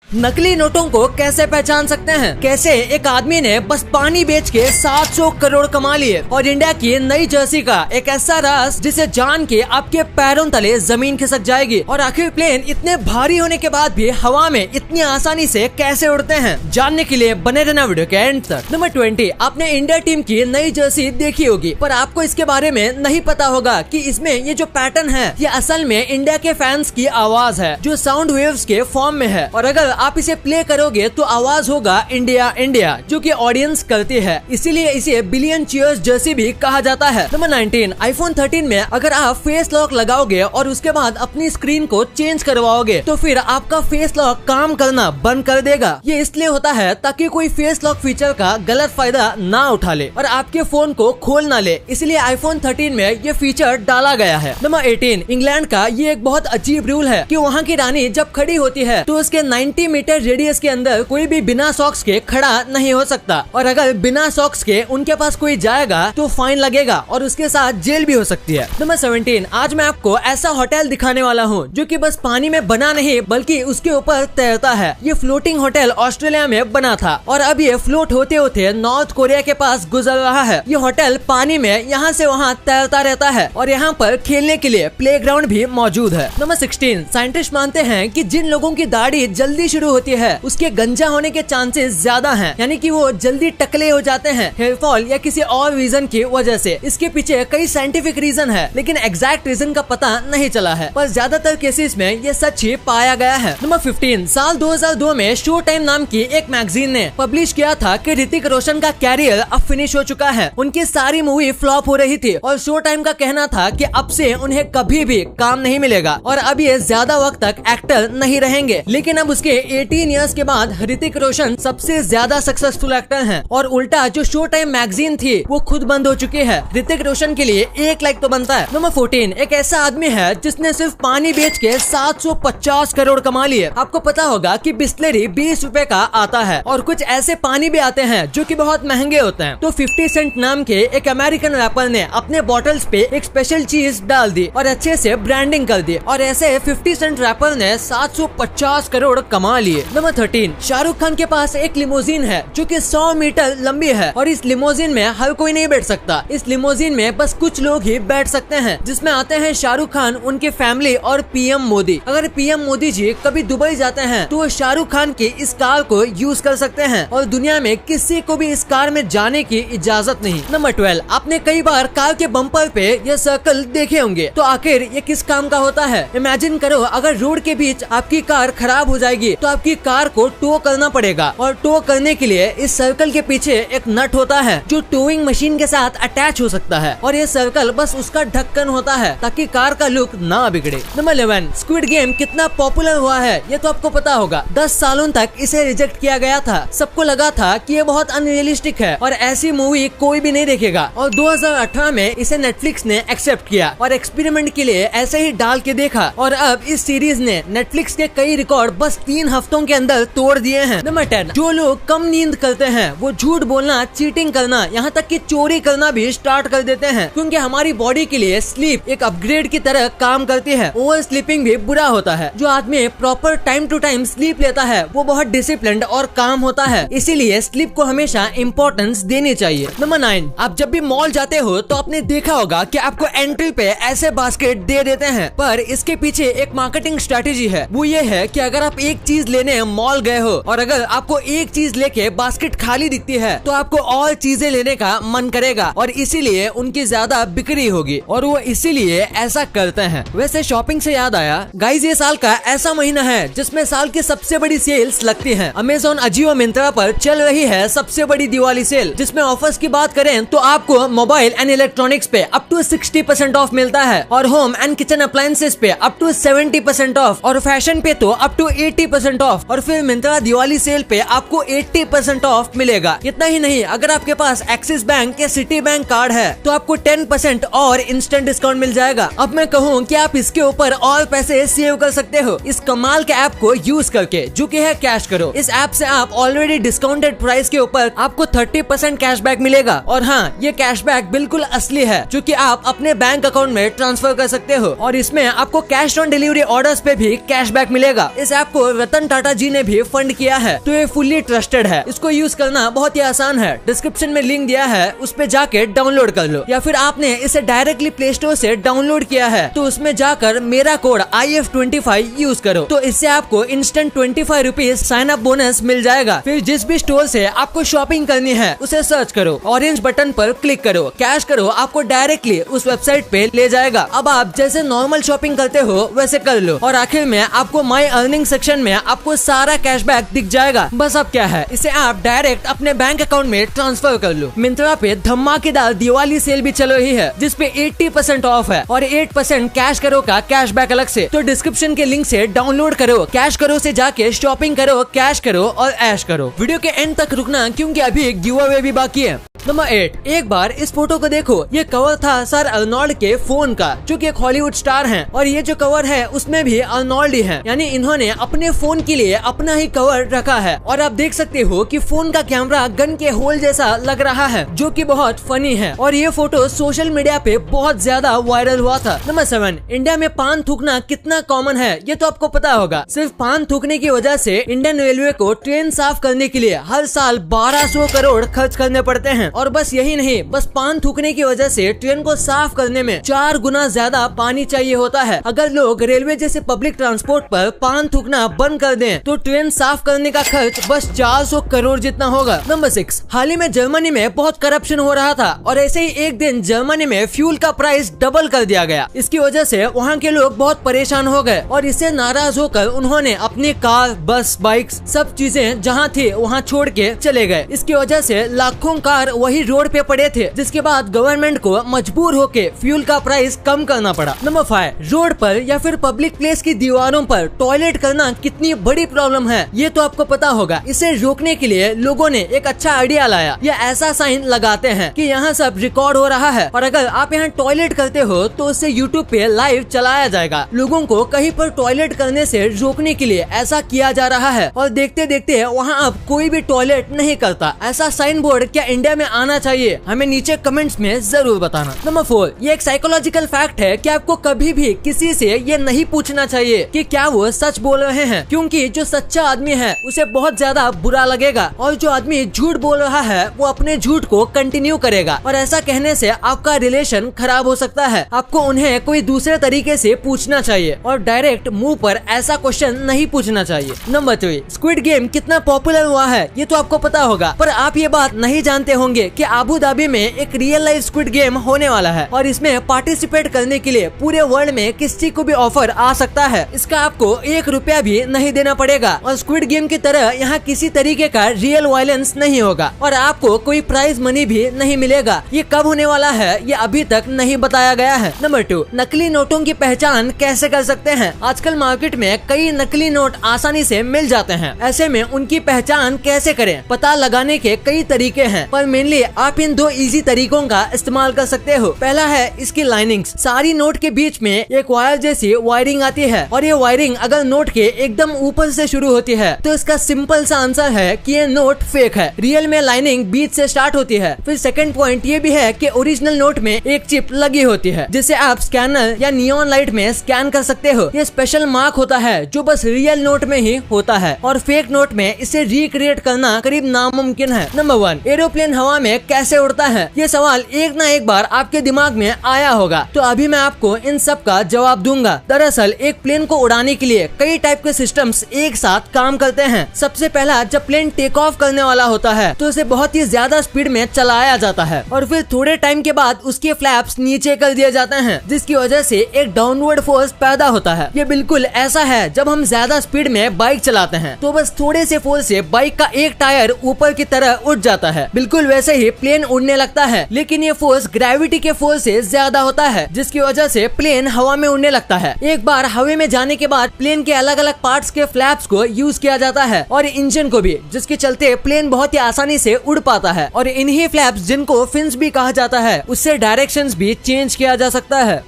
नकली नोटों को कैसे पहचान सकते हैं? कैसे एक आदमी ने बस पानी बेच के 700 करोड़ कमा लिए? और इंडिया की नई जर्सी का एक ऐसा राज जिसे जान के आपके पैरों तले जमीन खिसक जाएगी। और आखिर प्लेन इतने भारी होने के बाद भी हवा में इतनी आसानी से कैसे उड़ते हैं? जानने के लिए बने रहना वीडियो के एंड तक। नंबर 20, आपने इंडिया टीम की नई जर्सी देखी होगी, पर आपको इसके बारे में नहीं पता होगा कि इसमें ये जो पैटर्न है ये असल में इंडिया के फैंस की आवाज है जो साउंड वेव्स के फॉर्म में है। और अगर आप इसे प्ले करोगे तो आवाज होगा इंडिया इंडिया, जो कि ऑडियंस करती है, इसीलिए इसे बिलियन चीयर्स जर्सी भी कहा जाता है। नंबर 19, आईफोन 13 में अगर आप फेस लॉक लगाओगे और उसके बाद अपनी स्क्रीन को चेंज करवाओगे तो फिर आपका फेस लॉक काम करना बंद कर देगा। ये इसलिए होता है ताकि कोई फेस लॉक फीचर का गलत फायदा ना उठा ले और आपके फोन को खोल ना ले, इसलिए आईफोन 13 में ये फीचर डाला गया है। नंबर 18, इंग्लैंड का ये एक बहुत अजीब रूल है कि वहाँ की रानी जब खड़ी होती है तो उसके 90 मीटर रेडियस के अंदर कोई भी बिना सॉक्स के खड़ा नहीं हो सकता, और अगर बिना सॉक्स के उनके पास कोई जाएगा तो फाइन लगेगा और उसके साथ जेल भी हो सकती है। नंबर 17, आज मैं आपको ऐसा होटल दिखाने वाला हूँ जो कि बस पानी में बना नहीं बल्कि उसके ऊपर तैरता है। ये फ्लोटिंग होटल ऑस्ट्रेलिया में बना था और अब ये फ्लोट होते होते नॉर्थ कोरिया के पास गुजर रहा है। ये होटल पानी में यहाँ से वहाँ तैरता रहता है और यहाँ पर खेलने के लिए प्लेग्राउंड भी मौजूद है। नंबर 16, साइंटिस्ट मानते हैं कि जिन लोगों की दाढ़ी जल्दी शुरू होती है उसके गंजा होने के चांसेस ज्यादा हैं, यानी कि वो जल्दी टकले हो जाते हैं हेयर फॉल या किसी और रीजन की वजह से। इसके पीछे कई साइंटिफिक रीजन है लेकिन एग्जैक्ट रीजन का पता नहीं चला है, पर ज्यादातर केसेस में ये सच ही पाया गया है। नंबर 15, साल 2002 में शो टाइम नाम की एक मैगजीन ने पब्लिश किया था कि ऋतिक रोशन का कैरियर अब फिनिश हो चुका है। उनकी सारी मूवी फ्लॉप हो रही थी और शो टाइम का कहना था कि अब से उन्हें कभी भी काम नहीं मिलेगा और अब ये ज्यादा वक्त तक एक्टर नहीं रहेंगे। लेकिन अब उसके 18 इयर्स के बाद ऋतिक रोशन सबसे ज्यादा सक्सेसफुल एक्टर हैं और उल्टा जो शो टाइम मैगजीन थी वो खुद बंद हो चुकी है। ऋतिक रोशन के लिए एक लाइक तो बनता है। नंबर 14, एक ऐसा आदमी है जिसने सिर्फ पानी बेच के 750 करोड़ कमा लिए। आपको पता होगा कि बिस्लरी 20 रुपए का आता है और कुछ ऐसे पानी भी आते हैं जो कि बहुत महंगे होते हैं। तो 50 सेंट नाम के एक अमेरिकन रैपर ने अपने बॉटल्स पे एक स्पेशल चीज डाल दी और अच्छे से ब्रांडिंग कर दी और ऐसे 50 सेंट रैपर ने 750 करोड़ कमा लिए। नंबर 13, शाहरुख खान के पास एक लिमोजिन है जो कि 100 मीटर लंबी है और इस लिमोजिन में हर कोई नहीं बैठ सकता। इस लिमोजिन में बस कुछ लोग ही बैठ सकते हैं, जिसमें आते हैं शाहरुख खान, उनकी फैमिली और पीएम मोदी। अगर पीएम मोदी जी कभी दुबई जाते हैं तो वो शाहरुख खान की इस कार को यूज कर सकते हैं और दुनिया में किसी को भी इस कार में जाने की इजाजत नहीं। नंबर 12, आपने कई बार कार के बम्पर पे ये सर्कल देखे होंगे, तो आखिर ये किस काम का होता है? इमेजिन करो अगर रोड के बीच आपकी कार खराब हो जाएगी तो आपकी कार को टो करना पड़ेगा और टो करने के लिए इस सर्कल के पीछे एक नट होता है जो टोइंग मशीन के साथ अटैच हो सकता है और ये सर्कल बस उसका ढक्कन होता है ताकि कार का लुक ना बिगड़े। नंबर 11, स्क्विड गेम कितना पॉपुलर हुआ है ये तो आपको पता होगा। 10 सालों तक इसे रिजेक्ट किया गया था। सबको लगा था कि ये बहुत अनरियलिस्टिक है और ऐसी मूवी कोई भी नहीं देखेगा और 2018 में इसे नेटफ्लिक्स ने एक्सेप्ट किया और एक्सपेरिमेंट के लिए ऐसे ही डाल के देखा और अब इस सीरीज ने नेटफ्लिक्स के कई रिकॉर्ड बस 3 हफ्तों के अंदर तोड़ दिए हैं। नंबर 10, जो लोग कम नींद करते हैं वो झूठ बोलना, चीटिंग करना, यहाँ तक कि चोरी करना भी स्टार्ट कर देते हैं, क्योंकि हमारी बॉडी के लिए स्लीप एक अपग्रेड की तरह काम करती है। ओवर स्लीपिंग भी बुरा होता है। जो आदमी proper time to time sleep लेता है वो बहुत डिसिप्लिन्ड और काम होता है, इसीलिए स्लीप को हमेशा इम्पोर्टेंस देनी चाहिए। नंबर 9, आप जब भी मॉल जाते हो तो आपने देखा होगा कि आपको एंट्री पे ऐसे बास्केट दे देते हैं, पर इसके पीछे एक मार्केटिंग स्ट्रेटेजी है। वो ये है कि अगर आप एक चीज लेने मॉल गए हो और अगर आपको एक चीज लेके बास्केट खाली दिखती है तो आपको और चीजें लेने का मन करेगा और इसीलिए उनकी ज्यादा बिक्री होगी और वो इसीलिए ऐसा करते हैं। वैसे शॉपिंग से याद आया गाइस, ये साल का ऐसा महीना है जिसमें साल की सबसे बड़ी सेल्स लगती है। अमेज़न, अजियो, मिंत्रा पर चल रही है सबसे बड़ी दिवाली सेल, जिसमें ऑफर्स की बात करें तो आपको मोबाइल एंड इलेक्ट्रॉनिक्स पे अप टू 60% ऑफ मिलता है और होम एंड किचन अप्लायंसेस पे अप टू 70% ऑफ और फैशन पे तो अप टू 80% ऑफ और फिर मिंत्रा दिवाली सेल पे आपको 80% ऑफ मिलेगा। इतना ही नहीं, अगर आपके पास एक्सिस बैंक या सिटी बैंक कार्ड है तो आपको 10% और इंस्टेंट डिस्काउंट मिल जाएगा। अब मैं कहूँ कि आप इसके ऊपर और पैसे सेव कर सकते हो इस कमाल के ऐप को यूज करके, जो कि है कैश करो। इस ऐप से आप ऑलरेडी डिस्काउंटेड प्राइस के ऊपर आपको 30% कैशबैक मिलेगा और हाँ, ये कैशबैक बिल्कुल असली है जो कि आप अपने बैंक अकाउंट में ट्रांसफर कर सकते हो और इसमें आपको कैश ऑन डिलीवरी ऑर्डर्स पे भी कैशबैक मिलेगा। इस ऐप को रतन टाटा जी ने भी फंड किया है। तो ये फुल्ली ट्रस्टेड है, इसको यूज करना बहुत ही आसान है। डिस्क्रिप्शन में लिंक दिया है, उस पे जाके डाउनलोड कर लो, या फिर आपने इसे डायरेक्टली प्ले स्टोर से डाउनलोड किया है तो उसमें जाकर मेरा कोड IF25 यूज करो। तो इससे आपको instant 25 rupees sign up bonus मिल जाएगा। फिर जिस भी स्टोर से आपको शॉपिंग करनी है उसे सर्च करो, ऑरेंज बटन पर क्लिक करो, कैश करो, आपको डायरेक्टली उस वेबसाइट पे ले जाएगा। अब आप जैसे नॉर्मल शॉपिंग करते हो वैसे कर लो, और आखिर में आपको माई अर्निंग सेक्शन में आपको सारा कैशबैक दिख जाएगा। बस अब क्या है, इसे आप डायरेक्ट अपने बैंक अकाउंट में ट्रांसफर कर लो। मिंत्रा पे धमाकेदार दिवाली सेल भी चल रही है जिसपे 80% ऑफ है और 8% कैश करो का कैशबैक अलग से। तो डिस्क्रिप्शन के लिंक से डाउनलोड करो, कैश करो से जाके शॉपिंग करो, कैश करो और ऐश करो। वीडियो के एंड तक रुकना क्योंकि अभी गिव अवे भी बाकी है। नंबर 8, एक बार इस फोटो को देखो, ये कवर था सर अर्नोल्ड के फोन का, जो कि एक हॉलीवुड स्टार हैं, और ये जो कवर है उसमें भी अर्नोल्ड ही है, यानी इन्होंने अपने फोन के लिए अपना ही कवर रखा है। और आप देख सकते हो कि फोन का कैमरा गन के होल जैसा लग रहा है, जो कि बहुत फनी है, और ये फोटो सोशल मीडिया पे बहुत ज्यादा वायरल हुआ था। नंबर 7, इंडिया में पान थूकना कितना कॉमन है ये तो आपको पता होगा। सिर्फ पान थूकने की वजह से इंडियन रेलवे को ट्रेन साफ करने के लिए हर साल 1200 करोड़ खर्च करने पड़ते हैं। और बस यही नहीं, बस पान थूकने की वजह से ट्रेन को साफ करने में 4 गुना ज्यादा पानी चाहिए होता है। अगर लोग रेलवे जैसे पब्लिक ट्रांसपोर्ट पर पान थूकना बंद कर दें तो ट्रेन साफ करने का खर्च बस 400 करोड़ जितना होगा। नंबर 6, हाल ही में जर्मनी में बहुत करप्शन हो रहा था, और ऐसे ही एक दिन जर्मनी में फ्यूल का प्राइस डबल कर दिया गया। इसकी वजह से वहाँ के लोग बहुत परेशान हो गए, और इससे नाराज होकर उन्होंने अपनी कार, बस, बाइक्स सब चीजें जहाँ थी वहाँ छोड़ के चले गए। इसकी वजह से लाखों कार वही रोड पे पड़े थे, जिसके बाद गवर्नमेंट को मजबूर होके फ्यूल का प्राइस कम करना पड़ा। नंबर 5, रोड पर या फिर पब्लिक प्लेस की दीवारों पर टॉयलेट करना कितनी बड़ी प्रॉब्लम है ये तो आपको पता होगा। इसे रोकने के लिए लोगों ने एक अच्छा आइडिया लाया, ये ऐसा साइन लगाते हैं कि यहाँ सब रिकॉर्ड हो रहा है, और अगर आप यहाँ टॉयलेट करते हो तो उसे यूट्यूब पे लाइव चलाया जाएगा। लोगों को कहीं पर टॉयलेट करने से रोकने के लिए ऐसा किया जा रहा है, और देखते देखते वहाँ अब कोई भी टॉयलेट नहीं करता। ऐसा साइन बोर्ड क्या इंडिया में आना चाहिए? हमें नीचे कमेंट्स में जरूर बताना। नंबर 4, ये एक साइकोलॉजिकल फैक्ट है कि आपको कभी भी किसी से ये नहीं पूछना चाहिए कि क्या वो सच बोल रहे हैं, क्योंकि जो सच्चा आदमी है उसे बहुत ज्यादा बुरा लगेगा, और जो आदमी झूठ बोल रहा है वो अपने झूठ को कंटिन्यू करेगा, और ऐसा कहने से आपका रिलेशन खराब हो सकता है। आपको उन्हें कोई दूसरे तरीके से पूछना चाहिए, और डायरेक्ट मुंह पर ऐसा क्वेश्चन नहीं पूछना चाहिए। नंबर 3, स्क्विड गेम कितना पॉपुलर हुआ है ये तो आपको पता होगा, पर आप ये बात नहीं जानते होंगे कि अबू धाबी में एक रियल लाइफ स्क्विड गेम होने वाला है, और इसमें पार्टिसिपेट करने के लिए पूरे वर्ल्ड में किसी को भी ऑफर आ सकता है। इसका आपको 1 रुपया भी नहीं देना पड़ेगा, और स्क्विड गेम की तरह यहाँ किसी तरीके का रियल वायलेंस नहीं होगा, और आपको कोई प्राइज मनी भी नहीं मिलेगा। ये कब होने वाला है ये अभी तक नहीं बताया गया है। नंबर 2, नकली नोटों की पहचान कैसे कर सकते हैं? आजकल मार्केट में कई नकली नोट आसानी से मिल जाते हैं, ऐसे में उनकी पहचान कैसे करें? पता लगाने के कई तरीके हैं, पर मेनली आप इन 2 इजी तरीकों का इस्तेमाल कर सकते हो। पहला है इसकी लाइनिंग्स। सारी नोट के बीच में एक वायर जैसी वायरिंग आती है, और ये वायरिंग अगर नोट के एकदम ऊपर से शुरू होती है तो इसका सिंपल सा आंसर है कि ये नोट फेक है। रियल में लाइनिंग बीच से स्टार्ट होती है। फिर सेकंड पॉइंट ये भी है कि ओरिजिनल नोट में एक चिप लगी होती है, जिसे आप स्कैनर या नियॉन लाइट में स्कैन कर सकते हो। ये स्पेशल मार्क होता है जो बस रियल नोट में ही होता है, और फेक नोट में इसे रिक्रिएट करना करीब नामुमकिन है। नंबर 1, एरोप्लेन हवा में कैसे उड़ता है? ये सवाल एक ना एक बार आपके दिमाग में आया होगा, तो अभी मैं आपको इन सब का जवाब दूंगा। दरअसल एक प्लेन को उड़ाने के लिए कई टाइप के सिस्टम्स एक साथ काम करते हैं। सबसे पहला, जब प्लेन टेक ऑफ करने वाला होता है तो उसे बहुत ही ज्यादा स्पीड में चलाया जाता है, और फिर थोड़े टाइम के बाद उसके फ्लैप्स नीचे कर दिए जाते हैं, जिसकी वजह से एक डाउनवर्ड फोर्स पैदा होता है। ये बिल्कुल ऐसा है जब हम ज्यादा स्पीड में बाइक चलाते हैं तो बस थोड़े से फोर्स से बाइक का एक टायर ऊपर की तरह उठ जाता है। बिल्कुल वैसे ही प्लेन उड़ने लगता है, लेकिन ये फोर्स ग्रेविटी के फोर्स से ज्यादा होता है, जिसकी वजह से प्लेन हवा में उड़ने लगता है। एक बार हवा में जाने के बाद प्लेन के अलग अलग पार्ट्स के फ्लैप्स को यूज किया जाता है, और इंजन को भी, जिसके चलते प्लेन बहुत ही आसानी से उड़ पाता है। और इन्हीं फ्लैप्स, जिनको फिन्स भी कहा जाता है, उससे डायरेक्शंस भी चेंज किया जा सकता है।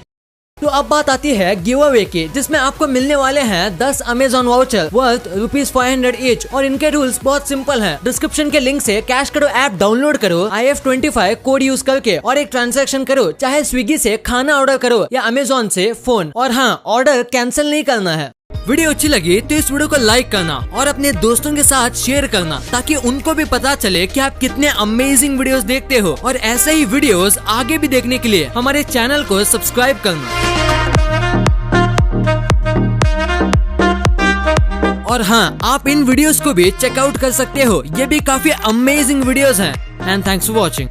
तो अब बात आती है गिव अवे की, जिसमें आपको मिलने वाले हैं 10 अमेजॉन वाउचर वर्थ ₹500 ईच, और इनके रूल्स बहुत सिंपल हैं। डिस्क्रिप्शन के लिंक से कैश करो ऐप डाउनलोड करो IF25 कोड यूज करके, और एक ट्रांजैक्शन करो, चाहे स्विगी से खाना ऑर्डर करो या अमेजॉन से फोन, और हाँ, ऑर्डर कैंसिल नहीं करना है। वीडियो अच्छी लगी तो इस वीडियो को लाइक करना और अपने दोस्तों के साथ शेयर करना, ताकि उनको भी पता चले कि आप कितने अमेजिंग वीडियोस देखते हो। और ऐसे ही वीडियोस आगे भी देखने के लिए हमारे चैनल को सब्सक्राइब करना। और हाँ, आप इन वीडियोस को भी चेकआउट कर सकते हो, ये भी काफी अमेजिंग वीडियोस हैं। And thanks for watching.